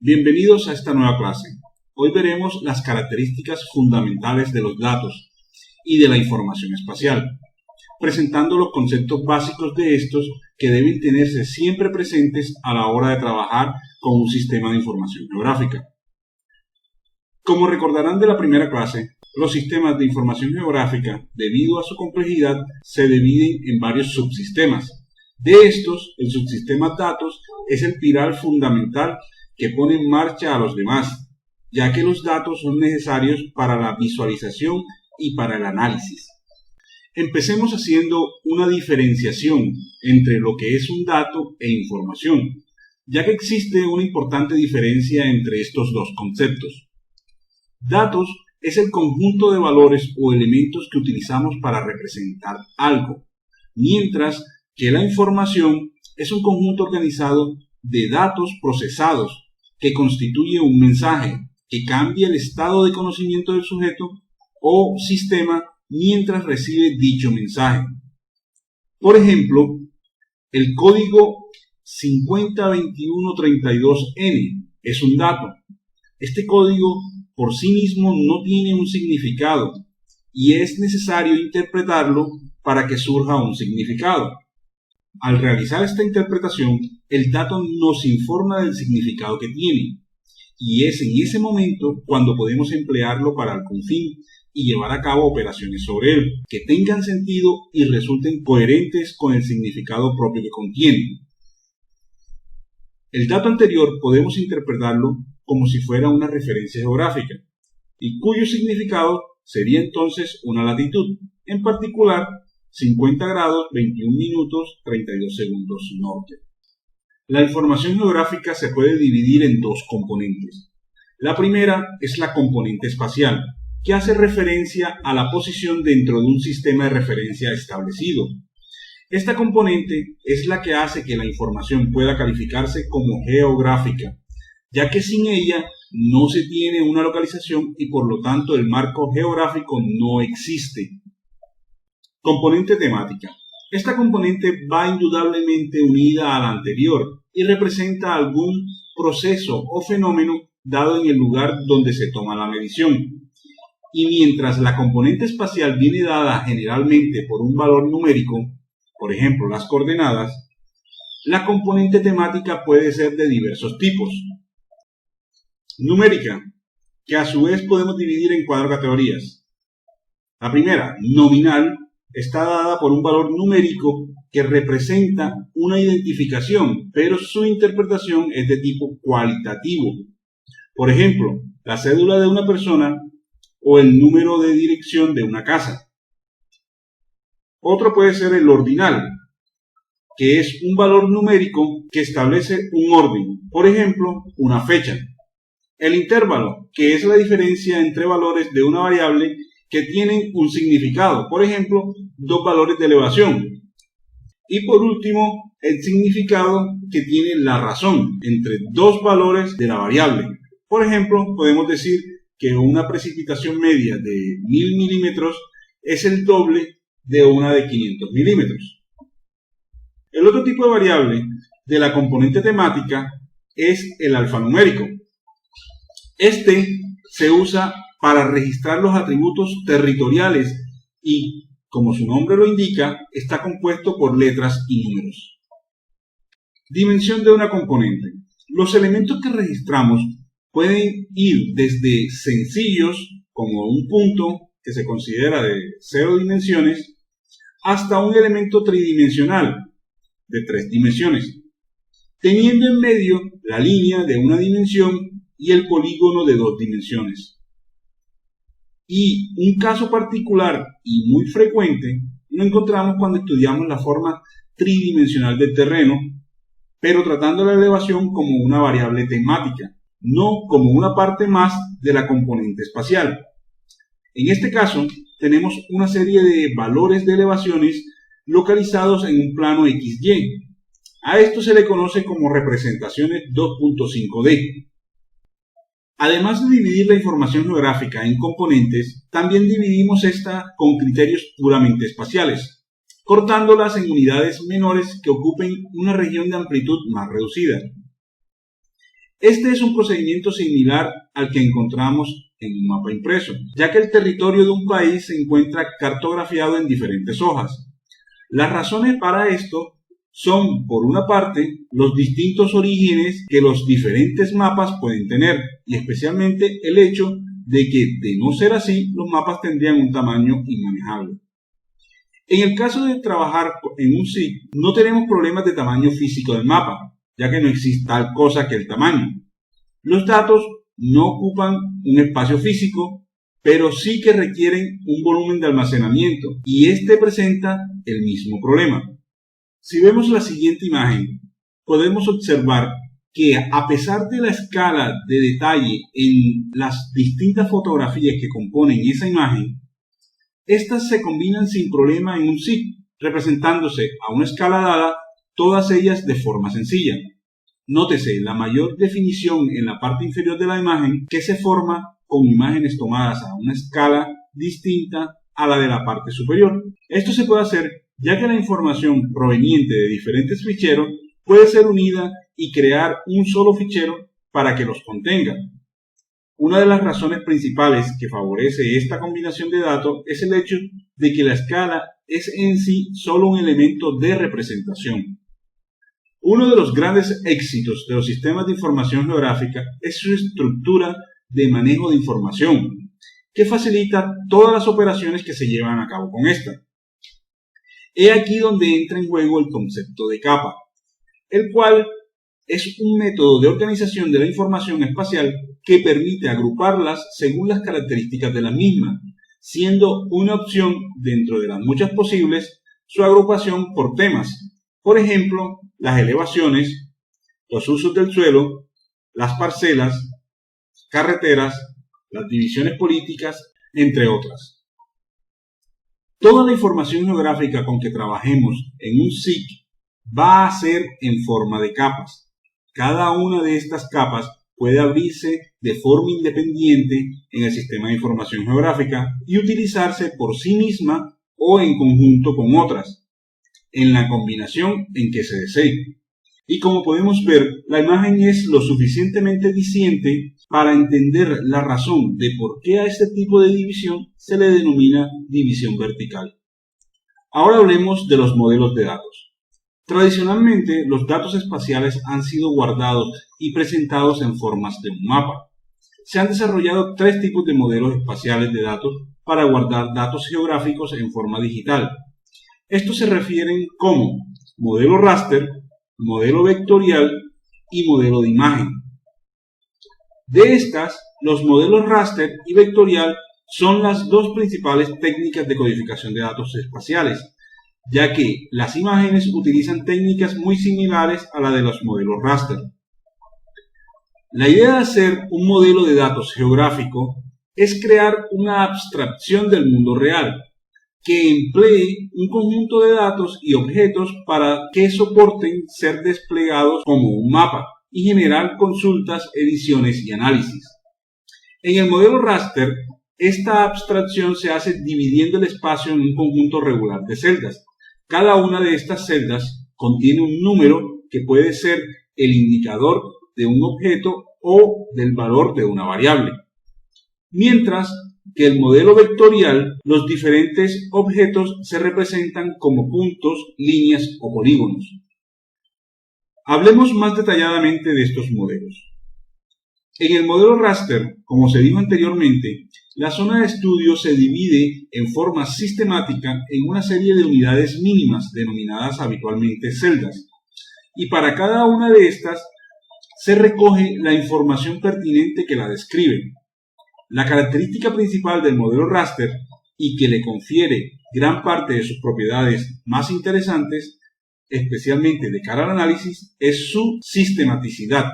Bienvenidos a esta nueva clase. Hoy veremos las características fundamentales de los datos y de la información espacial, presentando los conceptos básicos de estos que deben tenerse siempre presentes a la hora de trabajar con un sistema de información geográfica. Como recordarán de la primera clase, los sistemas de información geográfica, debido a su complejidad, se dividen en varios subsistemas. De estos, el subsistema datos es el pilar fundamental que pone en marcha a los demás, ya que los datos son necesarios para la visualización y para el análisis. Empecemos haciendo una diferenciación entre lo que es un dato e información, ya que existe una importante diferencia entre estos dos conceptos. Datos es el conjunto de valores o elementos que utilizamos para representar algo, mientras que la información es un conjunto organizado de datos procesados que constituye un mensaje que cambia el estado de conocimiento del sujeto o sistema mientras recibe dicho mensaje. Por ejemplo, el código 502132N es un dato. Este código por sí mismo no tiene un significado y es necesario interpretarlo para que surja un significado. Al realizar esta interpretación, el dato nos informa del significado que tiene, y es en ese momento cuando podemos emplearlo para algún fin y llevar a cabo operaciones sobre él, que tengan sentido y resulten coherentes con el significado propio que contiene. El dato anterior podemos interpretarlo como si fuera una referencia geográfica, y cuyo significado sería entonces una latitud, en particular 50 grados, 21 minutos, 32 segundos norte. La información geográfica se puede dividir en dos componentes. La primera es la componente espacial, que hace referencia a la posición dentro de un sistema de referencia establecido. Esta componente es la que hace que la información pueda calificarse como geográfica, ya que sin ella no se tiene una localización y por lo tanto el marco geográfico no existe. Componente temática. Esta componente va indudablemente unida a la anterior y representa algún proceso o fenómeno dado en el lugar donde se toma la medición. Y mientras la componente espacial viene dada generalmente por un valor numérico, por ejemplo las coordenadas, la componente temática puede ser de diversos tipos. Numérica, que a su vez podemos dividir en 4 categorías. La primera, nominal, está dada por un valor numérico que representa una identificación, pero su interpretación es de tipo cualitativo. Por ejemplo, la cédula de una persona o el número de dirección de una casa. Otro puede ser el ordinal, que es un valor numérico que establece un orden, por ejemplo, una fecha. El intervalo, que es la diferencia entre valores de una variable que tienen un significado, por ejemplo, 2 valores de elevación. Y por último, el significado que tiene la razón entre 2 valores de la variable. Por ejemplo, podemos decir que una precipitación media de 1000 milímetros es el doble de una de 500 milímetros. El otro tipo de variable de la componente temática es el alfanumérico. Este se usa para registrar los atributos territoriales y, como su nombre lo indica, está compuesto por letras y números. Dimensión de una componente. Los elementos que registramos pueden ir desde sencillos, como un punto que se considera de 0 dimensiones, hasta un elemento tridimensional de 3 dimensiones, teniendo en medio la línea de una dimensión y el polígono de 2 dimensiones. Y un caso particular y muy frecuente lo encontramos cuando estudiamos la forma tridimensional del terreno, pero tratando la elevación como una variable temática, no como una parte más de la componente espacial. En este caso, tenemos una serie de valores de elevaciones localizados en un plano XY. A esto se le conoce como representaciones 2.5D. Además de dividir la información geográfica en componentes, también dividimos esta con criterios puramente espaciales, cortándolas en unidades menores que ocupen una región de amplitud más reducida. Este es un procedimiento similar al que encontramos en un mapa impreso, ya que el territorio de un país se encuentra cartografiado en diferentes hojas. Las razones para esto son, por una parte, los distintos orígenes que los diferentes mapas pueden tener, y especialmente el hecho de que, de no ser así, los mapas tendrían un tamaño inmanejable. En el caso de trabajar en un SIG, no tenemos problemas de tamaño físico del mapa, ya que no existe tal cosa que el tamaño. Los datos no ocupan un espacio físico, pero sí que requieren un volumen de almacenamiento, y este presenta el mismo problema. Si vemos la siguiente imagen, podemos observar que a pesar de la escala de detalle en las distintas fotografías que componen esa imagen, estas se combinan sin problema en un SIG, representándose a una escala dada, todas ellas de forma sencilla. Nótese la mayor definición en la parte inferior de la imagen, que se forma con imágenes tomadas a una escala distinta a la de la parte superior. Esto se puede hacer ya que la información proveniente de diferentes ficheros puede ser unida y crear un solo fichero para que los contenga. Una de las razones principales que favorece esta combinación de datos es el hecho de que la escala es en sí solo un elemento de representación. Uno de los grandes éxitos de los sistemas de información geográfica es su estructura de manejo de información, que facilita todas las operaciones que se llevan a cabo con esta. He aquí donde entra en juego el concepto de capa, el cual es un método de organización de la información espacial que permite agruparlas según las características de la misma, siendo una opción dentro de las muchas posibles su agrupación por temas. Por ejemplo, las elevaciones, los usos del suelo, las parcelas, carreteras, las divisiones políticas, entre otras. Toda la información geográfica con que trabajemos en un SIG va a ser en forma de capas. Cada una de estas capas puede abrirse de forma independiente en el sistema de información geográfica y utilizarse por sí misma o en conjunto con otras, en la combinación en que se desee. Y como podemos ver, la imagen es lo suficientemente diciente para entender la razón de por qué a este tipo de división se le denomina división vertical. Ahora hablemos de los modelos de datos. Tradicionalmente, los datos espaciales han sido guardados y presentados en formas de un mapa. Se han desarrollado tres tipos de modelos espaciales de datos para guardar datos geográficos en forma digital. Estos se refieren como modelo raster, modelo vectorial y modelo de imagen. De estas, los modelos raster y vectorial son las dos principales técnicas de codificación de datos espaciales, ya que las imágenes utilizan técnicas muy similares a la de los modelos raster. La idea de hacer un modelo de datos geográfico es crear una abstracción del mundo real, que emplee un conjunto de datos y objetos para que soporten ser desplegados como un mapa y generar consultas, ediciones y análisis. En el modelo raster, esta abstracción se hace dividiendo el espacio en un conjunto regular de celdas. Cada una de estas celdas contiene un número que puede ser el indicador de un objeto o del valor de una variable. Mientras que el modelo vectorial, los diferentes objetos se representan como puntos, líneas o polígonos. Hablemos más detalladamente de estos modelos. En el modelo raster, como se dijo anteriormente, la zona de estudio se divide en forma sistemática en una serie de unidades mínimas denominadas habitualmente celdas, y para cada una de estas se recoge la información pertinente que la describe. La característica principal del modelo raster, y que le confiere gran parte de sus propiedades más interesantes, especialmente de cara al análisis, es su sistematicidad.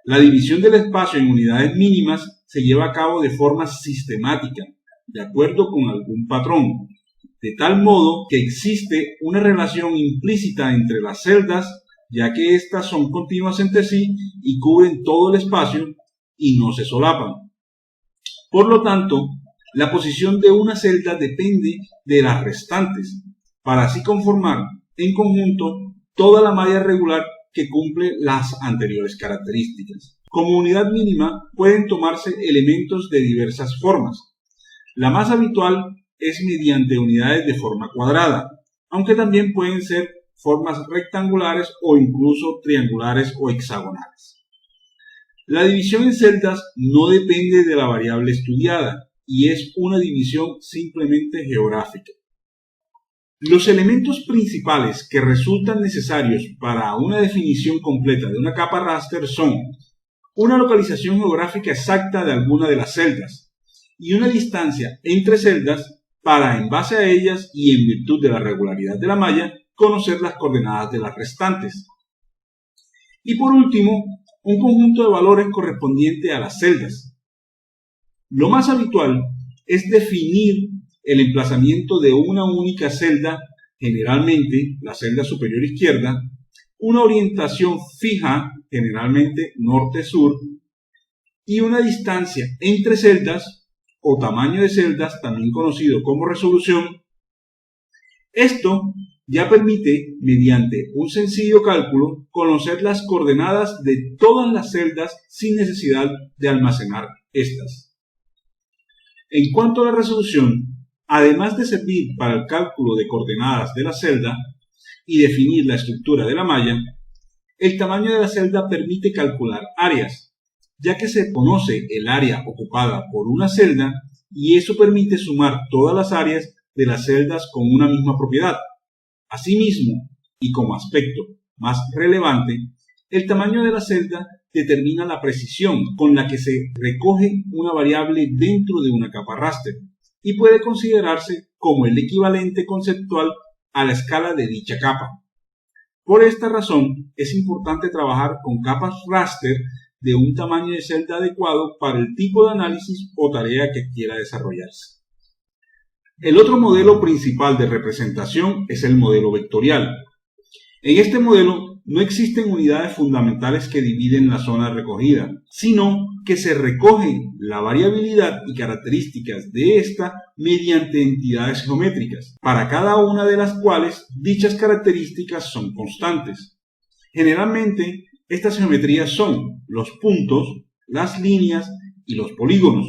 La división del espacio en unidades mínimas se lleva a cabo de forma sistemática, de acuerdo con algún patrón, de tal modo que existe una relación implícita entre las celdas, ya que éstas son continuas entre sí y cubren todo el espacio y no se solapan. Por lo tanto, la posición de una celda depende de las restantes, para así conformar en conjunto toda la malla regular que cumple las anteriores características. Como unidad mínima pueden tomarse elementos de diversas formas. La más habitual es mediante unidades de forma cuadrada, aunque también pueden ser formas rectangulares o incluso triangulares o hexagonales. La división en celdas no depende de la variable estudiada y es una división simplemente geográfica. Los elementos principales que resultan necesarios para una definición completa de una capa raster son una localización geográfica exacta de alguna de las celdas y una distancia entre celdas para, en base a ellas y en virtud de la regularidad de la malla, conocer las coordenadas de las restantes. Y por último, un conjunto de valores correspondiente a las celdas. Lo más habitual es definir el emplazamiento de una única celda, generalmente la celda superior izquierda, una orientación fija, generalmente norte-sur, y una distancia entre celdas o tamaño de celdas, también conocido como resolución. Esto ya permite, mediante un sencillo cálculo, conocer las coordenadas de todas las celdas sin necesidad de almacenar estas. En cuanto a la resolución, además de servir para el cálculo de coordenadas de la celda y definir la estructura de la malla, el tamaño de la celda permite calcular áreas, ya que se conoce el área ocupada por una celda y eso permite sumar todas las áreas de las celdas con una misma propiedad. Asimismo, y como aspecto más relevante, el tamaño de la celda determina la precisión con la que se recoge una variable dentro de una capa raster y puede considerarse como el equivalente conceptual a la escala de dicha capa. Por esta razón, es importante trabajar con capas raster de un tamaño de celda adecuado para el tipo de análisis o tarea que quiera desarrollarse. El otro modelo principal de representación es el modelo vectorial. En este modelo no existen unidades fundamentales que dividen la zona recogida, sino que se recoge la variabilidad y características de esta mediante entidades geométricas, para cada una de las cuales dichas características son constantes. Generalmente, estas geometrías son los puntos, las líneas y los polígonos.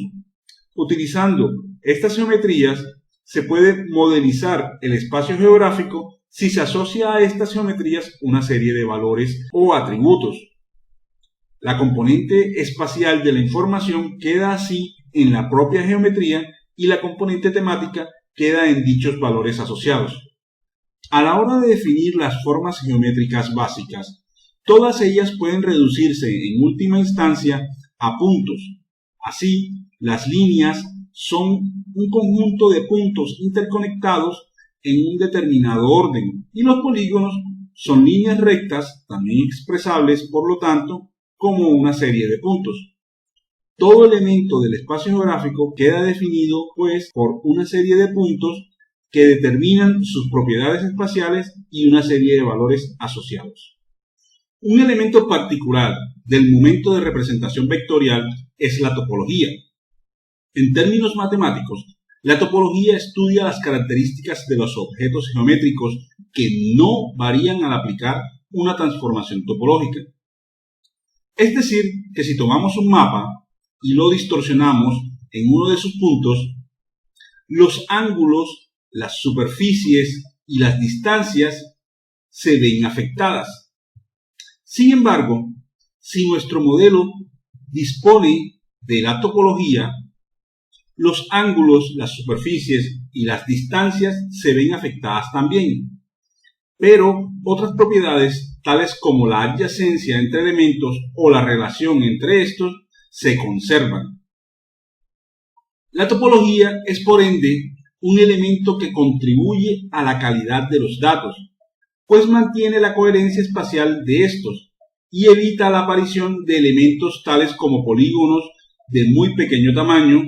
Utilizando estas geometrías, se puede modelizar el espacio geográfico si se asocia a estas geometrías una serie de valores o atributos. La componente espacial de la información queda así en la propia geometría y la componente temática queda en dichos valores asociados. A la hora de definir las formas geométricas básicas, todas ellas pueden reducirse en última instancia a puntos. Así, las líneas son un conjunto de puntos interconectados en un determinado orden y los polígonos son líneas rectas, también expresables por lo tanto como una serie de puntos. Todo elemento del espacio geográfico queda definido pues por una serie de puntos que determinan sus propiedades espaciales y una serie de valores asociados. Un elemento particular del momento de representación vectorial es la topología. En términos matemáticos, la topología estudia las características de los objetos geométricos que no varían al aplicar una transformación topológica. Es decir, que si tomamos un mapa y lo distorsionamos en uno de sus puntos, los ángulos, las superficies y las distancias se ven afectadas. Sin embargo, si nuestro modelo dispone de la topología, los ángulos, las superficies y las distancias se ven afectadas también, pero otras propiedades, tales como la adyacencia entre elementos o la relación entre estos, se conservan. La topología es, por ende, un elemento que contribuye a la calidad de los datos, pues mantiene la coherencia espacial de estos y evita la aparición de elementos tales como polígonos de muy pequeño tamaño,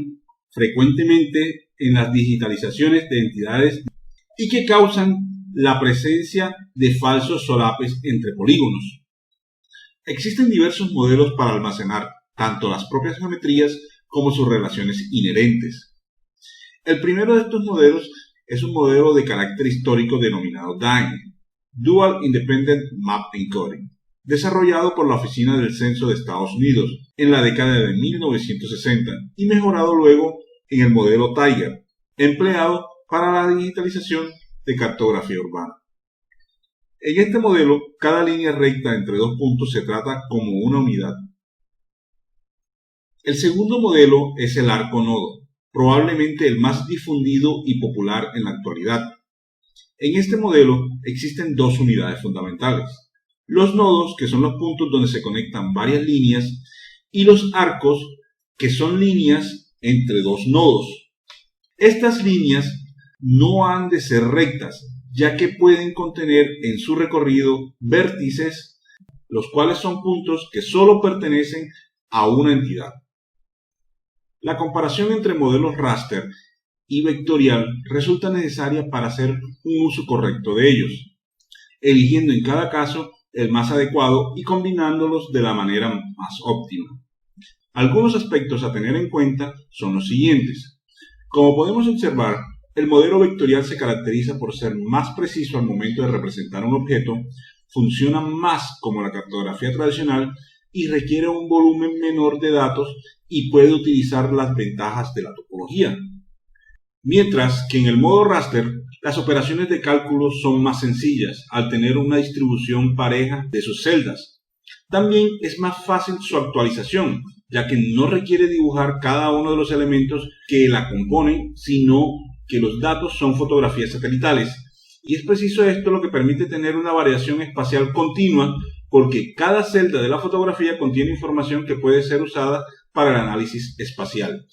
frecuentemente en las digitalizaciones de entidades y que causan la presencia de falsos solapes entre polígonos. Existen diversos modelos para almacenar tanto las propias geometrías como sus relaciones inherentes. El primero de estos modelos es un modelo de carácter histórico denominado DIME, Dual Independent Map Encoding, desarrollado por la Oficina del Censo de Estados Unidos en la década de 1960 y mejorado luego en el modelo Tiger, empleado para la digitalización de cartografía urbana. En este modelo, cada línea recta entre dos puntos se trata como una unidad. El segundo modelo es el arco nodo, probablemente el más difundido y popular en la actualidad. En este modelo existen dos unidades fundamentales: los nodos, que son los puntos donde se conectan varias líneas, y los arcos, que son líneas entre dos nodos. Estas líneas no han de ser rectas, ya que pueden contener en su recorrido vértices, los cuales son puntos que solo pertenecen a una entidad. La comparación entre modelos raster y vectorial resulta necesaria para hacer un uso correcto de ellos, eligiendo en cada caso el más adecuado y combinándolos de la manera más óptima. Algunos aspectos a tener en cuenta son los siguientes. Como podemos observar, el modelo vectorial se caracteriza por ser más preciso al momento de representar un objeto, funciona más como la cartografía tradicional y requiere un volumen menor de datos y puede utilizar las ventajas de la topología. Mientras que en el modo raster, las operaciones de cálculo son más sencillas al tener una distribución pareja de sus celdas. También es más fácil su actualización, ya que no requiere dibujar cada uno de los elementos que la componen, sino que los datos son fotografías satelitales. Y es preciso esto lo que permite tener una variación espacial continua, porque cada celda de la fotografía contiene información que puede ser usada para el análisis espacial.